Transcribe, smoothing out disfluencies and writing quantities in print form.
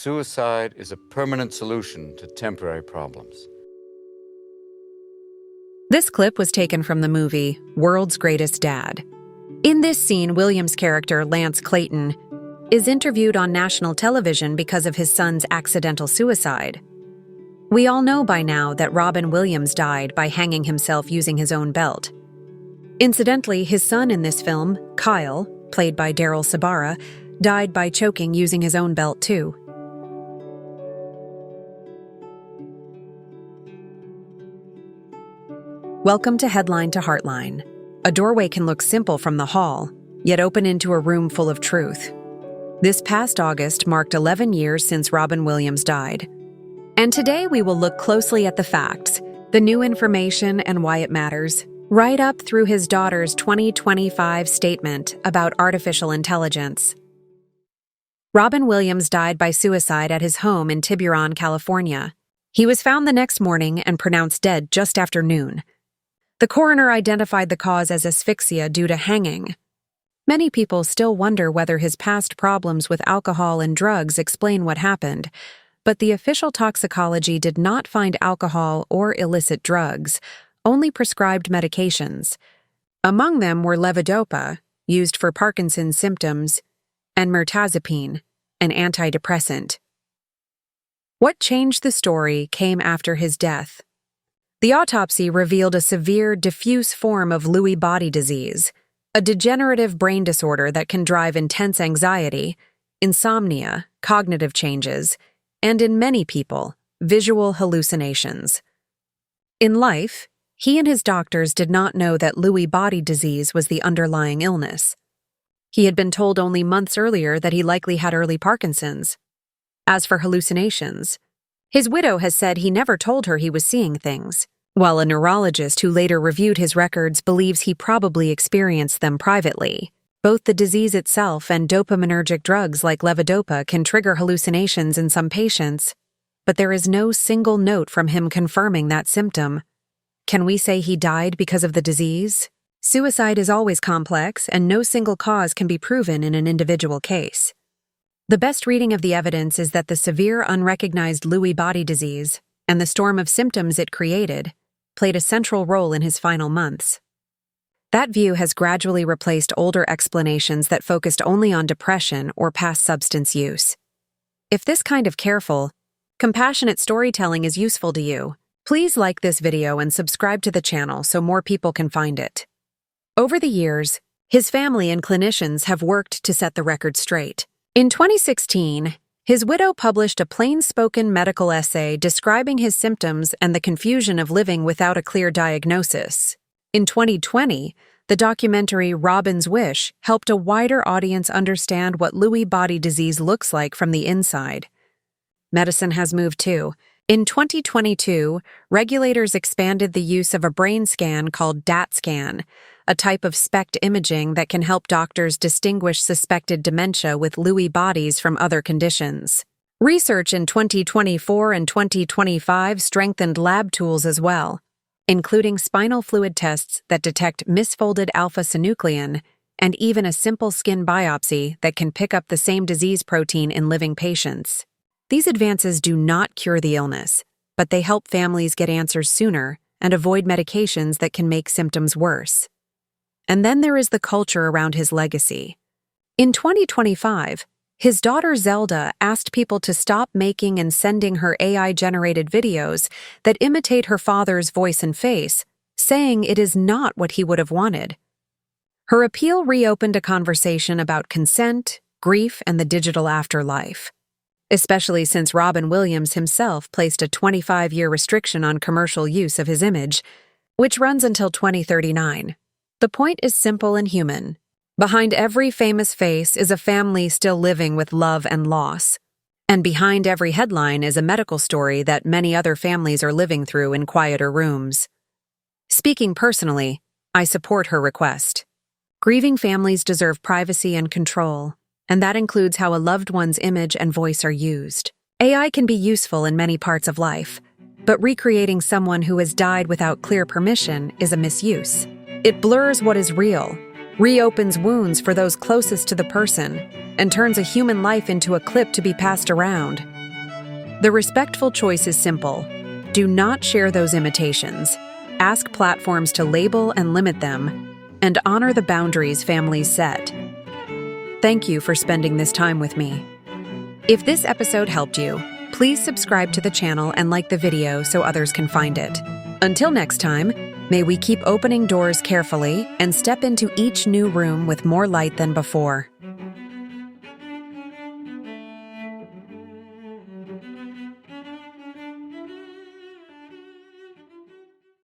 Suicide is a permanent solution to temporary problems. This clip was taken from the movie World's Greatest Dad. In this scene, Williams' character, Lance Clayton, is interviewed on national television because of his son's accidental suicide. We all know by now that Robin Williams died by hanging himself using his own belt. Incidentally, his son in this film, Kyle, played by Daryl Sabara, died by choking using his own belt too. Welcome to Headline to Heartline. A doorway can look simple from the hall, yet open into a room full of truth. This past August marked 11 years since Robin Williams died. And today we will look closely at the facts, the new information and why it matters, right up through his daughter's 2025 statement about artificial intelligence. Robin Williams died by suicide at his home in Tiburon, California. He was found the next morning and pronounced dead just after noon. The coroner identified the cause as asphyxia due to hanging. Many people still wonder whether his past problems with alcohol and drugs explain what happened, but the official toxicology did not find alcohol or illicit drugs, only prescribed medications. Among them were levodopa, used for Parkinson's symptoms, and mirtazapine, an antidepressant. What changed the story came after his death. The autopsy revealed a severe, diffuse form of Lewy body disease, a degenerative brain disorder that can drive intense anxiety, insomnia, cognitive changes, and in many people, visual hallucinations. In life, he and his doctors did not know that Lewy body disease was the underlying illness. He had been told only months earlier that he likely had early Parkinson's. As for hallucinations, his widow has said he never told her he was seeing things, while a neurologist who later reviewed his records believes he probably experienced them privately. Both the disease itself and dopaminergic drugs like levodopa can trigger hallucinations in some patients, but there is no single note from him confirming that symptom. Can we say he died because of the disease? Suicide is always complex, and no single cause can be proven in an individual case. The best reading of the evidence is that the severe unrecognized Lewy body disease, and the storm of symptoms it created, played a central role in his final months. That view has gradually replaced older explanations that focused only on depression or past substance use. If this kind of careful, compassionate storytelling is useful to you, please like this video and subscribe to the channel so more people can find it. Over the years, his family and clinicians have worked to set the record straight. In 2016, his widow published a plain-spoken medical essay describing his symptoms and the confusion of living without a clear diagnosis. In 2020, the documentary Robin's Wish helped a wider audience understand what Lewy body disease looks like from the inside. Medicine has moved too. In 2022, regulators expanded the use of a brain scan called DAT scan, a type of SPECT imaging that can help doctors distinguish suspected dementia with Lewy bodies from other conditions. Research in 2024 and 2025 strengthened lab tools as well, including spinal fluid tests that detect misfolded alpha-synuclein and even a simple skin biopsy that can pick up the same disease protein in living patients. These advances do not cure the illness, but they help families get answers sooner and avoid medications that can make symptoms worse. And then there is the culture around his legacy. In 2025, his daughter Zelda asked people to stop making and sending her AI-generated videos that imitate her father's voice and face, saying it is not what he would have wanted. Her appeal reopened a conversation about consent, grief, and the digital afterlife, especially since Robin Williams himself placed a 25-year restriction on commercial use of his image, which runs until 2039. The point is simple and human. Behind every famous face is a family still living with love and loss. And behind every headline is a medical story that many other families are living through in quieter rooms. Speaking personally, I support her request. Grieving families deserve privacy and control, and that includes how a loved one's image and voice are used. AI can be useful in many parts of life, but recreating someone who has died without clear permission is a misuse. It blurs what is real, reopens wounds for those closest to the person, and turns a human life into a clip to be passed around. The respectful choice is simple. Do not share those imitations. Ask platforms to label and limit them, and honor the boundaries families set. Thank you for spending this time with me. If this episode helped you, please subscribe to the channel and like the video so others can find it. Until next time, may we keep opening doors carefully and step into each new room with more light than before.